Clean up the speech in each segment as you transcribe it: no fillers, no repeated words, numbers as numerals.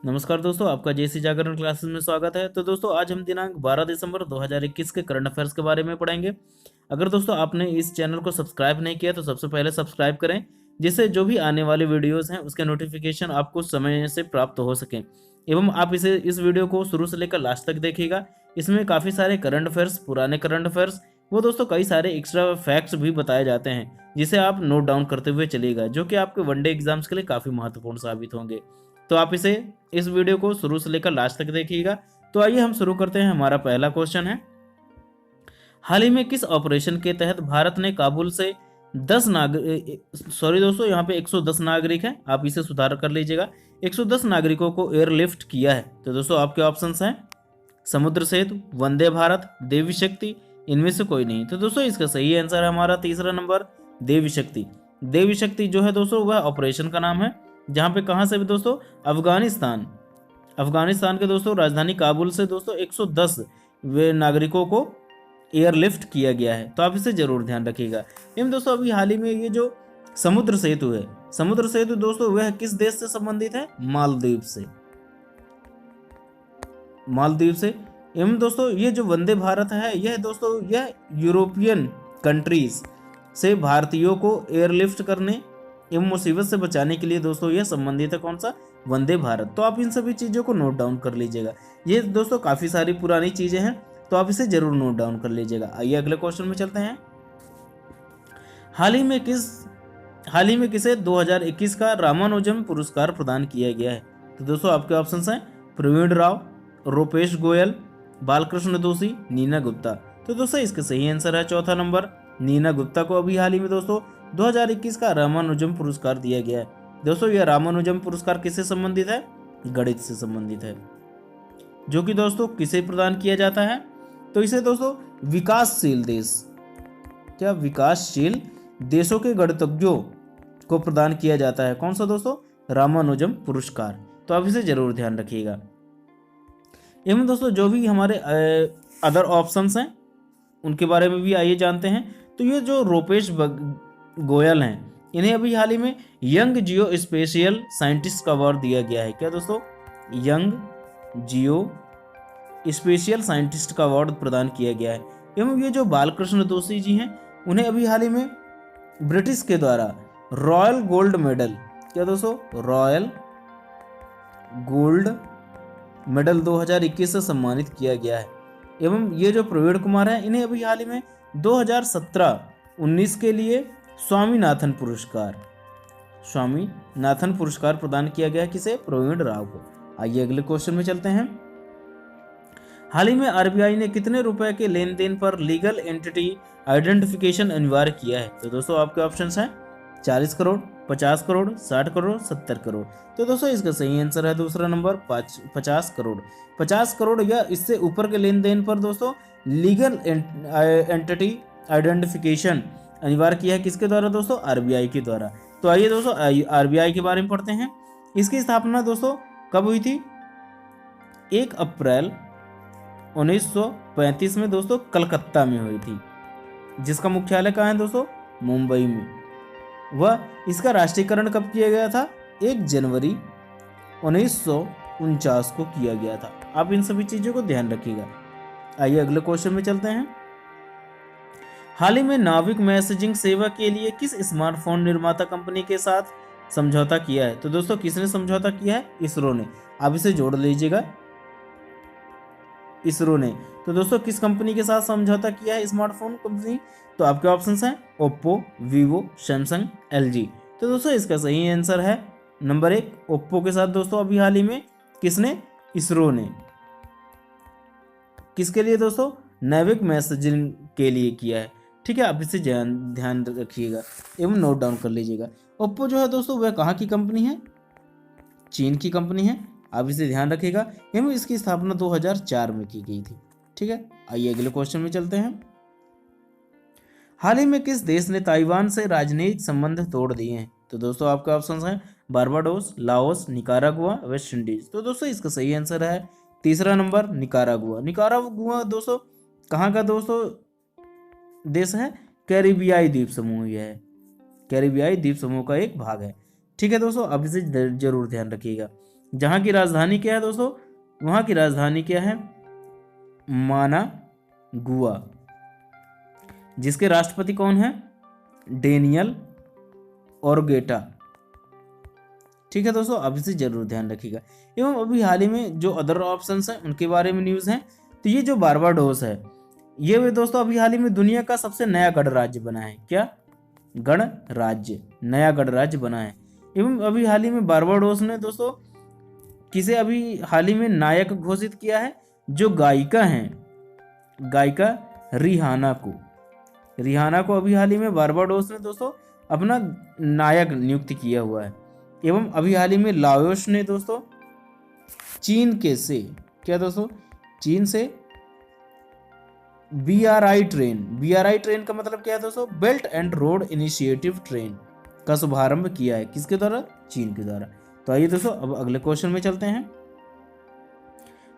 नमस्कार दोस्तों, आपका जेसी जागरण क्लासेस में स्वागत है। तो दोस्तों आज हम दिनांक 12 दिसंबर 2021 के करंट अफेयर्स के बारे में पढ़ेंगे। अगर दोस्तों आपने इस चैनल को सब्सक्राइब नहीं किया तो सबसे पहले सब्सक्राइब करें, जिससे जो भी आने वाले वीडियोस हैं उसके नोटिफिकेशन आपको समय से प्राप्त हो सकें। एवं आप इस वीडियो को शुरू से लेकर लास्ट तक देखिएगा। इसमें काफ़ी सारे करंट अफेयर्स, पुराने करंट अफेयर्स, वो दोस्तों कई सारे एक्स्ट्रा फैक्ट्स भी बताए जाते हैं, जिसे आप नोट डाउन करते हुए चलिएगा, जो कि आपके वनडे एग्जाम्स के लिए काफ़ी महत्वपूर्ण साबित होंगे। तो आप इस वीडियो को शुरू से लेकर लास्ट तक देखिएगा। तो आइए हम शुरू करते हैं। हमारा पहला क्वेश्चन है, हाल ही में किस ऑपरेशन के तहत भारत ने काबुल से 10 नागरिक, सॉरी दोस्तों यहाँ पे 110 नागरिक हैं, आप इसे सुधार कर लीजिएगा, 110 नागरिकों को एयरलिफ्ट किया है। तो दोस्तों आपके ऑप्शंस हैं समुद्र सेतु, वंदे भारत, देवी शक्ति, इनमें से कोई नहीं। तो दोस्तों इसका सही आंसर है हमारा तीसरा नंबर, देवी शक्ति। देवी शक्ति जो है दोस्तों वह ऑपरेशन का नाम है, जहां पे कहां से भी दोस्तों, अफगानिस्तान के दोस्तों राजधानी काबुल से दोस्तों 110 वे नागरिकों को एयरलिफ्ट किया गया है। तो आप इसे जरूर ध्यान रखिएगा। एवं दोस्तों अभी हाल ही में ये जो समुद्र सेतु है, समुद्र सेतु दोस्तों वह किस देश से संबंधित है? मालदीव से। एवं दोस्तों ये जो वंदे भारत है, यह दोस्तों यह यूरोपियन कंट्रीज से भारतीयों को एयरलिफ्ट करने एवं मुसीबत से बचाने के लिए दोस्तों यह संबंधित है। कौन सा? वंदे भारत। तो आप इन सभी चीज़ों को नोट डाउन कर लीजिएगा। ये दोस्तों काफ़ी सारी पुरानी चीज़ें हैं, तो आप इसे जरूर नोट डाउन कर लीजिएगा। आइए अगले क्वेश्चन में चलते हैं। हाल ही में किसे 2021 का रामानुजम पुरस्कार प्रदान किया गया है? तो दोस्तों आपके ऑप्शंस हैं प्रवीण राव, रूपेश गोयल, बालकृष्ण दोषी, नीना गुप्ता। तो दोस्तों इसका सही आंसर है चौथा नंबर, नीना गुप्ता को अभी हाल ही में दोस्तों 2021 का रामानुजम पुरस्कार दिया गया है। दोस्तों यह रामानुजम पुरस्कार किससे संबंधित है? गणित से संबंधित है, जो कि दोस्तों किसे प्रदान किया जाता है? तो इसे दोस्तों विकासशील देशों के गणितज्ञों को प्रदान किया जाता है। कौन सा दोस्तों? रामानुजम पुरस्कार। तो आप इसे जरूर ध्यान रखिएगा। एवं दोस्तों जो भी हमारे अदर ऑप्शंस हैं उनके बारे में भी आइए जानते हैं। तो ये जो रूपेश गोयल हैं, इन्हें अभी हाल ही में यंग जियो स्पेशियल साइंटिस्ट का अवार्ड दिया गया है। क्या दोस्तों? यंग जियो स्पेशियल साइंटिस्ट का अवार्ड प्रदान किया गया है। एवं ये जो बालकृष्ण दोषी जी हैं, उन्हें अभी हाल ही में ब्रिटिश के द्वारा रॉयल गोल्ड मेडल, क्या दोस्तों? रॉयल गोल्ड मेडल 2021 से सम्मानित किया गया है। एवं ये जो प्रवीण कुमार हैं, इन्हें अभी हाल ही में 2017-19 के लिए स्वामीनाथन पुरस्कार प्रदान किया गया। किसे? प्रवीण राव को। आइए अगले क्वेश्चन में चलते हैं। हाल ही में आरबीआई ने कितने रुपए के लेन देन पर लीगल एंटिटी आइडेंटिफिकेशन अनिवार्य किया है? तो दोस्तों आपके ऑप्शंस हैं 40 करोड़, 50 करोड़, 60 करोड़, 70 करोड़। तो दोस्तों इसका सही आंसर है दूसरा नंबर, 50 करोड़। 50 करोड़ या इससे ऊपर के लेन देन पर दोस्तों लीगल एंटिटी आइडेंटिफिकेशन अनिवार्य किया है। किसके द्वारा दोस्तों? आरबीआई के द्वारा। तो आइए दोस्तों आरबीआई के बारे में पढ़ते हैं। इसकी स्थापना दोस्तों कब हुई थी? 1 अप्रैल 1935 में दोस्तों कलकत्ता में हुई थी, जिसका मुख्यालय कहाँ है दोस्तों? मुंबई में। वह इसका राष्ट्रीयकरण कब किया गया था? 1 जनवरी 1949 को किया गया था। आप इन सभी चीजों को ध्यान रखिएगा। आइए अगले क्वेश्चन में चलते हैं। हाल ही में नाविक मैसेजिंग सेवा के लिए किस स्मार्टफोन निर्माता कंपनी के साथ समझौता किया है? तो दोस्तों किसने समझौता किया है? इसरो ने। आप इसे जोड़ लीजिएगा, इसरो ने। तो दोस्तों किस कंपनी के साथ समझौता किया है स्मार्टफोन कंपनी? तो आपके ऑप्शंस हैं ओप्पो, वीवो, सैमसंग, एलजी। तो दोस्तों इसका सही आंसर है नंबर 1, ओप्पो के साथ दोस्तों अभी हाल ही में। किसने? इसरो ने। किसके लिए दोस्तों? नाविक मैसेजिंग के लिए किया है। ठीक है, आप इसे ध्यान रखिएगा एवं नोट डाउन कर लीजिएगा। ओप्पो जो है दोस्तों वह कहाँ की कंपनी है? चीन की कंपनी है। आप इसे ध्यान रखिएगा। एवं इसकी स्थापना 2004 में की गई थी। ठीक है, आइए अगले क्वेश्चन में चलते हैं। हाल ही में किस देश ने ताइवान से राजनयिक संबंध तोड़ दिए हैं? तो दोस्तों आपके ऑप्शंस हैं Barbados, Laos, Nicaragua, West Indies. तो दोस्तों इसका सही आंसर है तीसरा नंबर, निकारागुआ। निकारागुआ दोस्तों कहाँ का दोस्तों देश है? कैरिबियाई द्वीप समूह यह है, कैरिबियाई द्वीप समूह का एक भाग है। ठीक है दोस्तों, अब इसे जरूर ध्यान रखिएगा। जहाँ की राजधानी क्या है दोस्तों, वहाँ की राजधानी क्या है, मानागुआ। जिसके राष्ट्रपति कौन है, डेनियल ओरगेटा। ठीक है दोस्तों, अब इसे जरूर ध्यान रखिएगा। एवं अभी हाल ही में जो अदर ऑप्शंस हैं उनके बारे में न्यूज़ हैं। तो ये जो बारबाडोस है, ये भी दोस्तों अभी हाल ही में दुनिया का सबसे नया गणराज्य बना है। क्या, गणराज्य, नया गणराज्य बना है। एवं अभी हाल ही में बारबाडोस ने दोस्तों किसे अभी हाल ही में नायक घोषित किया है, जो गायिका हैं, गायिका रिहाना को अभी हाल ही में बारबाडोस ने दोस्तों अपना नायक नियुक्त किया हुआ है। एवं अभी हाल ही में लाओस ने दोस्तों चीन के से, क्या दोस्तों, चीन से BRI ट्रेन का मतलब क्या है दोस्तों, belt and road initiative train का शुभारंभ किया है। किसके द्वारा, चीन के द्वारा। तो आइए दोस्तों अब अगले क्वेश्चन में चलते हैं।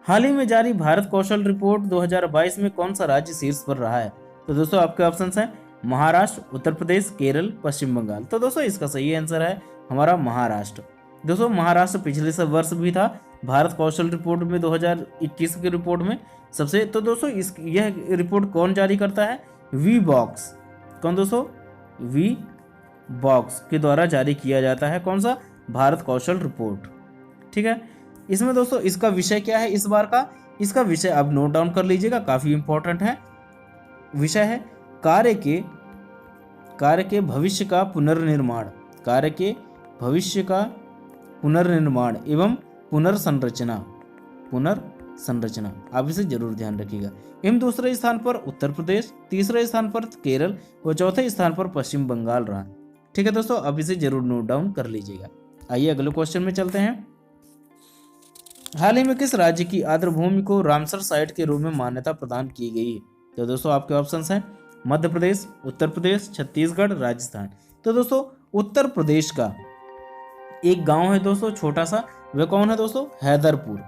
हाल ही में जारी भारत कौशल रिपोर्ट 2022 में कौन सा राज्य शीर्ष पर रहा है। तो दोस्तों आपके ऑप्शंस हैं महाराष्ट्र, उत्तर प्रदेश, केरल, पश्चिम बंगाल। तो दोस्तों इसका सही आंसर है हमारा महाराष्ट्र। दोस्तों महाराष्ट्र पिछले सब वर्ष भी था भारत कौशल रिपोर्ट में 2021 की रिपोर्ट में सबसे। तो दोस्तों यह रिपोर्ट कौन जारी करता है, वी बॉक्स। कौन दोस्तों, वी बॉक्स के द्वारा जारी किया जाता है कौन सा, भारत कौशल रिपोर्ट। ठीक है, इसमें दोस्तों इसका विषय क्या है इस बार का, इसका विषय आप नोट डाउन कर लीजिएगा, काफी इंपॉर्टेंट है। विषय है कार्य के भविष्य का पुनर्निर्माण, कार्य के भविष्य का पुनर्निर्माण एवं पुनर्संरचना। आप इसे जरूर ध्यान रखिएगा। एवं दूसरे स्थान पर उत्तर प्रदेश, तीसरे स्थान पर केरल और चौथे स्थान पर पश्चिम बंगाल रहा। ठीक है दोस्तों, अब इसे जरूर नोट डाउन कर लीजिएगा। आइए अगले क्वेश्चन में चलते हैं। हाल ही में किस राज्य की आर्द्रभूमि को रामसर साइट के रूप में मान्यता प्रदान की गई है। तो दोस्तों आपके ऑप्शंस हैं मध्य प्रदेश, उत्तर प्रदेश, छत्तीसगढ़, राजस्थान। तो दोस्तों उत्तर प्रदेश का एक गांव है दोस्तों छोटा सा, वह कौन है दोस्तों, हैदरपुर।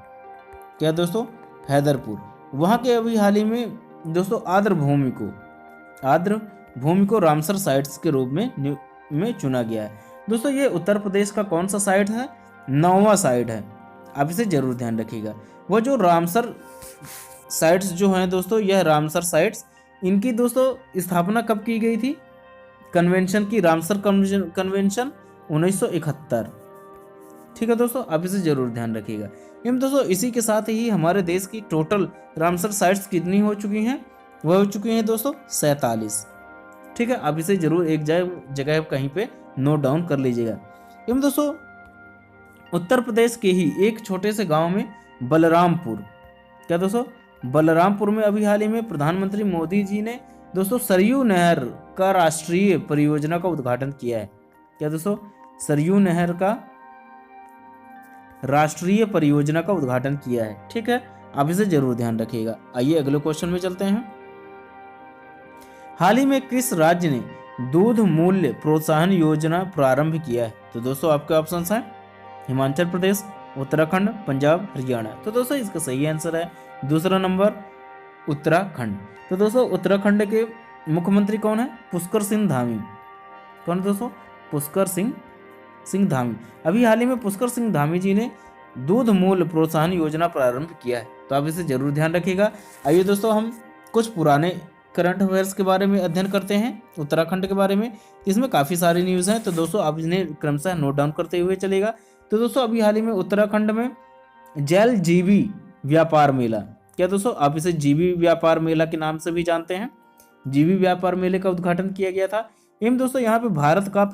क्या दोस्तों, हैदरपुर। वहां के अभी हाल ही में दोस्तों आर्द्रभूमि को रामसर साइट्स के रूप में चुना गया है। दोस्तों ये उत्तर प्रदेश का कौन सा साइट है, 9वां साइट है। आप इसे जरूर ध्यान रखिएगा। वो जो रामसर साइट्स जो हैं दोस्तों, यह रामसर साइट्स, इनकी दोस्तों स्थापना कब की गई थी, कन्वेंशन की, रामसर कन्वेंशन 1971। ठीक है दोस्तों, आप इसे जरूर ध्यान रखिएगा। एवं दोस्तों इसी के साथ ही हमारे देश की टोटल रामसर साइट्स कितनी हो चुकी हैं, वह हो चुकी हैं दोस्तों 47। ठीक है, आप इसे जरूर एक जगह कहीं पे नोट डाउन कर लीजिएगा। एवं दोस्तों उत्तर प्रदेश के ही एक छोटे से गांव में बलरामपुर, क्या दोस्तों, बलरामपुर में अभी हाल ही में प्रधानमंत्री मोदी जी ने दोस्तों सरयू नहर का राष्ट्रीय परियोजना का उद्घाटन किया है। क्या दोस्तों, सरयू नहर का राष्ट्रीय परियोजना का उद्घाटन किया है। ठीक है, आप इसे जरूर ध्यान रखिएगा। आइए अगले क्वेश्चन में चलते हैं। हाल ही में किस राज्य ने दूध मूल्य प्रोत्साहन योजना प्रारंभ किया है। तो दोस्तों आपके ऑप्शंस हैं हिमाचल प्रदेश, उत्तराखंड, पंजाब, हरियाणा। तो दोस्तों इसका सही आंसर है दूसरा नंबर उत्तराखंड। तो दोस्तों उत्तराखंड के मुख्यमंत्री कौन है, पुष्कर सिंह धामी। कौन दोस्तों, पुष्कर सिंह धामी। अभी हाल ही में पुष्कर सिंह धामी जी ने दूध मूल्य प्रोत्साहन योजना प्रारंभ किया है। तो आप इसे जरूर ध्यान रखिएगा। आइए दोस्तों हम कुछ पुराने करंट अफेयर्स के बारे में अध्ययन करते हैं उत्तराखंड के बारे में। इसमें काफ़ी सारी न्यूज़ हैं, तो दोस्तों आप इन्हें क्रमशः नोट डाउन करते हुए चलेगा। तो दोस्तों अभी हाल ही में उत्तराखंड में जैल जीवी व्यापार मेला, क्या दोस्तों आप इसे जीवी व्यापार मेला के नाम से भी जानते हैं, जीवी व्यापार मेले का उद्घाटन किया गया था। एवं दोस्तों यहाँ पे भारत का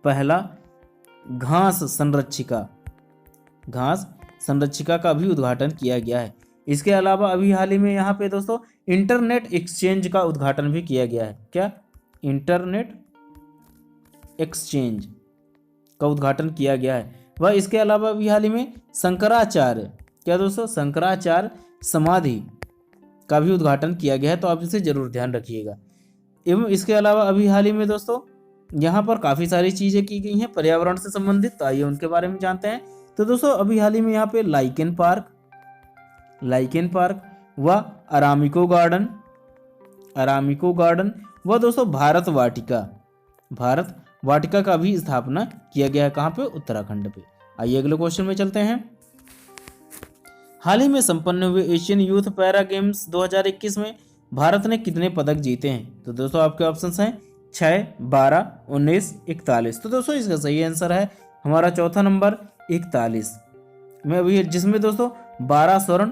पहला घास संरक्षिका का भी उद्घाटन किया गया है। इसके अलावा अभी हाल ही में यहाँ पे दोस्तों इंटरनेट एक्सचेंज का उद्घाटन भी किया गया है। क्या, इंटरनेट एक्सचेंज का उद्घाटन किया गया है। वह इसके अलावा अभी हाल ही में शंकराचार्य, क्या दोस्तों, शंकराचार्य समाधि का भी उद्घाटन किया गया है। तो आप इसे जरूर ध्यान रखिएगा। एवं इसके अलावा अभी हाल ही में दोस्तों यहाँ पर काफ़ी सारी चीज़ें की गई हैं पर्यावरण से संबंधित, तो आइए उनके बारे में जानते हैं। तो दोस्तों अभी हाल ही में यहाँ पे लाइकेन पार्क व अरामिको गार्डन व दोस्तों भारत वाटिका का भी स्थापना किया गया है। कहाँ पे? उत्तराखंड पे। आइए अगले क्वेश्चन में चलते हैं। हाल ही में संपन्न हुए एशियन यूथ पैरा गेम्स 2021 में भारत ने कितने पदक जीते हैं? तो दोस्तों आपके ऑप्शंस हैं 6, 12, 19, 41। तो दोस्तों इसका सही आंसर है हमारा चौथा नंबर 41 में अभी, जिसमें दोस्तों 12 स्वर्ण,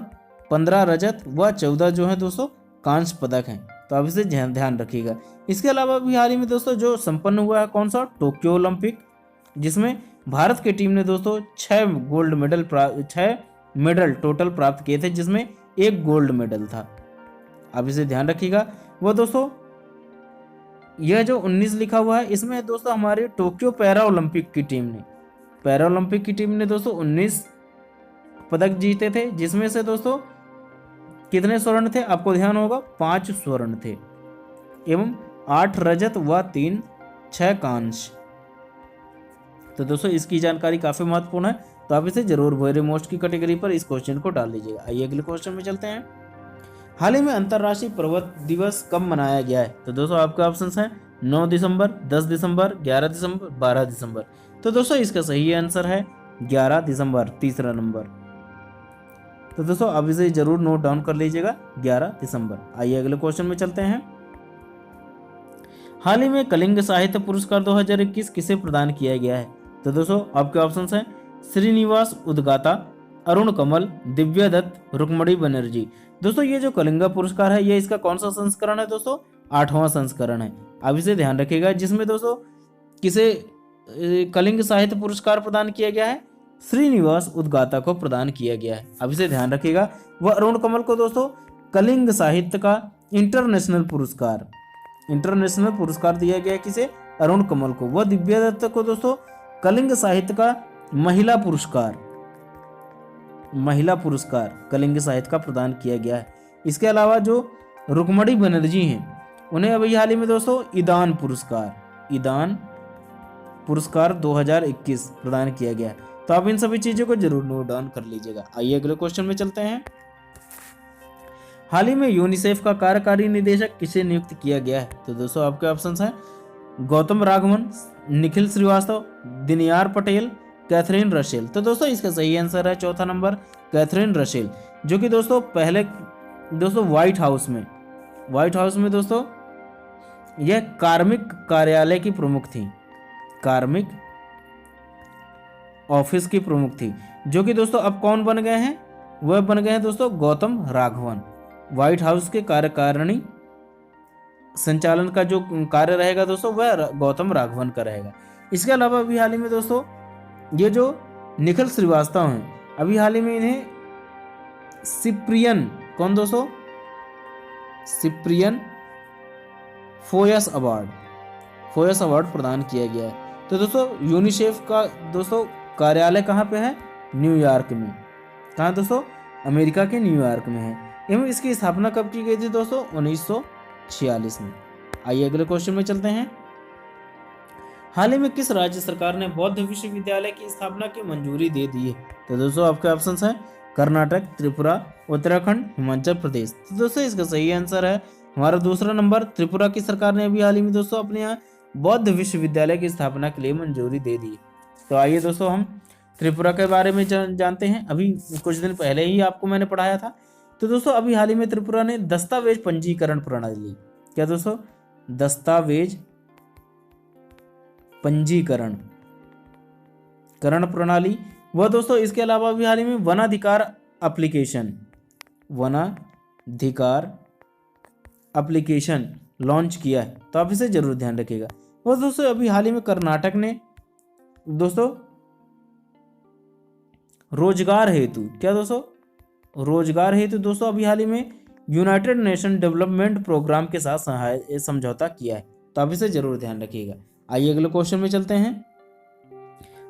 15 रजत व 14 जो है दोस्तों कांस्य पदक हैं। तो आप इसे ध्यान रखिएगा। इसके अलावा भी हाल ही में दोस्तों जो संपन्न हुआ है कौन सा? टोक्यो ओलंपिक, जिसमें भारत की टीम ने दोस्तों 6 मेडल टोटल प्राप्त किए थे, जिसमें एक गोल्ड मेडल था। आप इसे ध्यान रखिएगा। वो दोस्तों यह जो 19 लिखा हुआ है इसमें दोस्तों हमारे टोक्यो पैरा ओलंपिक की टीम ने दोस्तों 19 पदक जीते थे, जिसमें से दोस्तों कितने स्वर्ण थे? आपको ध्यान होगा 5 स्वर्ण थे एवं 8 रजत व 6 कांस्य। तो दोस्तों इसकी जानकारी काफी महत्वपूर्ण है, तो आप इसे जरूर वेरी मोस्ट की कैटेगरी पर इस क्वेश्चन को डाल दीजिएगा। आइए अगले क्वेश्चन में चलते हैं। हाल ही में अंतर्राष्ट्रीय पर्वत दिवस कब मनाया गया है? तो दोस्तों आपके ऑप्शंस हैं 9 दिसंबर, 10 दिसंबर, 11 दिसंबर, 12 दिसंबर। तो दोस्तों इसका सही आंसर है 11 दिसंबर, तीसरा नंबर। तो दोस्तों आप इसे जरूर नोट डाउन कर लीजिएगा 11 दिसंबर। आइए अगले क्वेश्चन में चलते हैं। हाल ही में कलिंग साहित्य पुरस्कार 2021 किसे प्रदान किया गया है? तो दोस्तों आपके ऑप्शंस हैं श्रीनिवास उद्गाता, अरुण कमल, दिव्या दत्त, रुक्मणी बनर्जी। दोस्तों ये जो कलिंगा पुरस्कार है ये इसका कौन सा संस्करण है दोस्तों? 8वां संस्करण है। आप इसे ध्यान रखिएगा, जिसमें दोस्तों किसे कलिंग साहित्य पुरस्कार प्रदान किया गया है? श्रीनिवास उद्गाता को प्रदान किया गया है। अब इसे ध्यान रखिएगा। वह अरुण कमल को दोस्तों कलिंग साहित्य का इंटरनेशनल पुरस्कार दिया गया है। किसे? अरुण कमल को। वह दिव्या दत्त को दोस्तों कलिंग साहित्य का महिला पुरस्कार कलिंग साहित्य का प्रदान किया गया है। इसके अलावा जो रुक्मणी बनर्जी हैं उन्हें अभी हाल ही में दोस्तों ईदान पुरस्कार 2021 प्रदान किया गया है। तो आप इन सभी चीजों को जरूर नोट डाउन कर लीजिएगा। आइए अगले क्वेश्चन में चलते हैं। हाल ही में यूनिसेफ का कार्यकारी निदेशक किसे नियुक्त किया गया है? तो दोस्तों आपके ऑप्शंस हैं गौतम राघवन, निखिल श्रीवास्तव, दिनयार पटेल, कैथरीन रसेल। तो दोस्तों इसका सही आंसर है चौथा नंबर कैथरीन रसेल, जो कि दोस्तों पहले दोस्तों व्हाइट हाउस में दोस्तों यह कार्मिक कार्यालय की प्रमुख थी, कार्मिक ऑफिस की प्रमुख थी, जो कि दोस्तों अब कौन बन गए हैं? वह बन गए हैं दोस्तों गौतम राघवन। व्हाइट हाउस के कार्यकारिणी संचालन का जो कार्य रहेगा दोस्तों वह गौतम राघवन का रहेगा। इसके अलावा अभी हाल ही में दोस्तों ये जो निखिल श्रीवास्तव हैं अभी हाल ही में इन्हें सिप्रियन फोयस अवार्ड प्रदान किया गया है। तो दोस्तों यूनिसेफ का दोस्तों कार्यालय कहाँ पे है? न्यूयॉर्क में। कहाँ दोस्तों? अमेरिका के न्यूयॉर्क में है। एवं इसकी स्थापना कब की गई थी दोस्तों? 1946 में। आइए अगले क्वेश्चन में चलते हैं। हाल ही में किस राज्य सरकार ने बौद्ध विश्वविद्यालय की स्थापना की मंजूरी दे दी है? तो दोस्तों आपके ऑप्शंस हैं कर्नाटक, त्रिपुरा, उत्तराखंड, हिमाचल प्रदेश। तो दोस्तों इसका सही आंसर है हमारा दूसरा नंबर। त्रिपुरा की सरकार ने अभी हाल ही में दोस्तों अपने यहाँ बौद्ध विश्वविद्यालय की स्थापना के लिए मंजूरी दे दी। तो आइए दोस्तों हम त्रिपुरा के बारे में जानते हैं। अभी कुछ दिन पहले ही आपको मैंने पढ़ाया था। तो दोस्तों अभी हाल ही में त्रिपुरा ने दस्तावेज पंजीकरण प्रणाली, क्या दोस्तों? दस्तावेज पंजीकरण प्रणाली वह दोस्तों, इसके अलावा भी हाल ही में वनाधिकार एप्लीकेशन लॉन्च किया है। तो आप इसे जरूर ध्यान रखिएगा। वह दोस्तों अभी हाल ही में कर्नाटक ने दोस्तों रोजगार हेतु दोस्तों अभी हाल ही में यूनाइटेड नेशन डेवलपमेंट प्रोग्राम के साथ समझौता किया है। तो आप इसे जरूर ध्यान रखिएगा। आइए अगले क्वेश्चन में चलते हैं।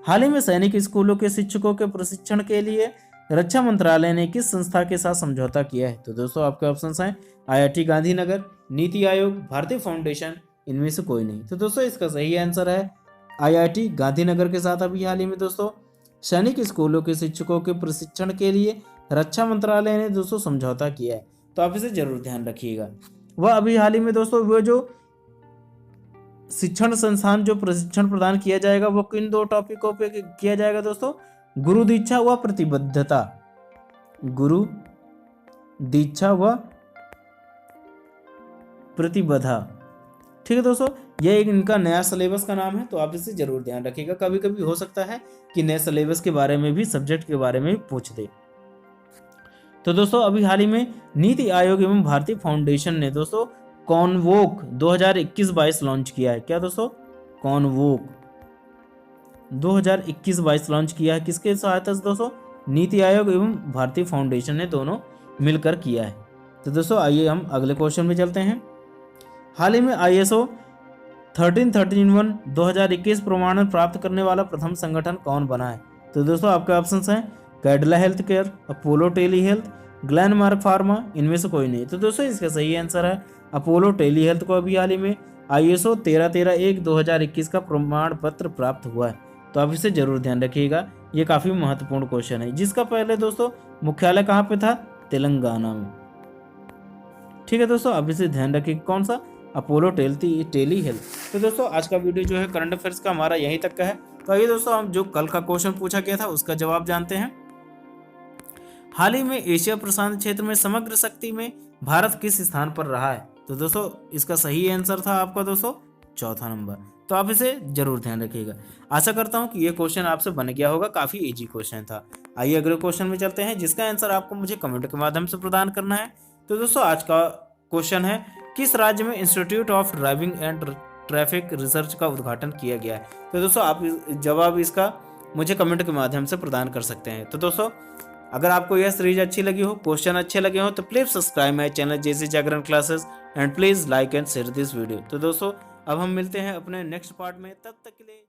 हाल ही में सैनिक स्कूलों के शिक्षकों के प्रशिक्षण के लिए रक्षा मंत्रालय ने किस संस्था के साथ समझौता किया है? तो दोस्तों आपके ऑप्शंस हैं IIT गांधीनगर, नीति आयोग, भारतीय फाउंडेशन, इनमें से कोई नहीं। तो दोस्तों इसका सही आंसर है IIT गांधीनगर के साथ अभी हाल ही में दोस्तों सैनिक स्कूलों के शिक्षकों के प्रशिक्षण के लिए रक्षा मंत्रालय ने दोस्तों समझौता किया है। तो आप इसे जरूर ध्यान रखिएगा। वह अभी हाल ही में दोस्तों वो जो शिक्षण संस्थान जो प्रशिक्षण प्रदान किया जाएगा वो किन 2 टॉपिकों पे किया जाएगा दोस्तों? गुरु दीक्षा व प्रतिबद्धता। गुरु दीक्षा व प्रतिबद्धा। ठीक है दोस्तों, यह एक इनका नया सिलेबस का नाम है, तो आप इसे जरूर ध्यान रखिएगा। कभी कभी हो सकता है कि नए सिलेबस के बारे में भी, सब्जेक्ट के बारे में भी पूछ दे। तो दोस्तों अभी हाल ही में नीति आयोग एवं भारतीय फाउंडेशन ने दोस्तों कॉनवोक 2021-22 लॉन्च किया है। क्या दोस्तों? कॉनवोक 2021-22 लॉन्च किया है। किसके सहायता से दोस्तों? नीति आयोग एवं भारतीय फाउंडेशन ने दोनों मिलकर किया है। तो दोस्तों आइए हम अगले क्वेश्चन में चलते हैं। हाल ही में ISO 13301 2021 प्रमाणन प्राप्त करने वाला प्रथम संगठन कौन बना है? तो दोस्तों आपके ऑप्शंस हैं Cadila healthcare, Apollo telehealth, Glenmark pharma, इनमें से कोई नहीं। तो दोस्तों इसका सही आंसर है अपोलो टेली हेल्थ को अभी हाल ही में ISO 1313 2021 का प्रमाण पत्र प्राप्त हुआ है। तो आप इसे जरूर ध्यान रखिएगा, ये काफी महत्वपूर्ण क्वेश्चन है, जिसका पहले दोस्तों मुख्यालय कहाँ पे था? तेलंगाना में। ठीक है दोस्तों, अब इसे ध्यान रखिए, कौन सा? Apollo telehealth. तो दोस्तों आज का वीडियो जो है करंट अफेयर्स का हमारा यहीं तक का है। तो आइए दोस्तों हम जो कल का क्वेश्चन पूछा गया था उसका जवाब जानते हैं। हाल ही में एशिया प्रशांत क्षेत्र में समग्र शक्ति में भारत किस स्थान पर रहा है? तो दोस्तों इसका सही आंसर था आपका दोस्तों चौथा नंबर। तो आप इसे जरूर ध्यान रखिएगा। आशा करता हूं कि ये क्वेश्चन आपसे बन गया होगा, काफी इजी क्वेश्चन था। आइए अगले क्वेश्चन में चलते हैं, जिसका आंसर आपको मुझे कमेंट के माध्यम से प्रदान करना है। तो दोस्तों आज का क्वेश्चन है, किस राज्य में institute of driving and traffic research का उद्घाटन किया गया है? तो दोस्तों आप जवाब इसका मुझे कमेंट के माध्यम से प्रदान कर सकते हैं। तो दोस्तों अगर आपको यह सीरीज अच्छी लगी हो, क्वेश्चन अच्छे लगे हो, तो please subscribe my channel JC Jagran classes and please like and share this video. तो दोस्तों अब हम मिलते हैं अपने नेक्स्ट पार्ट में, तब तक के लिए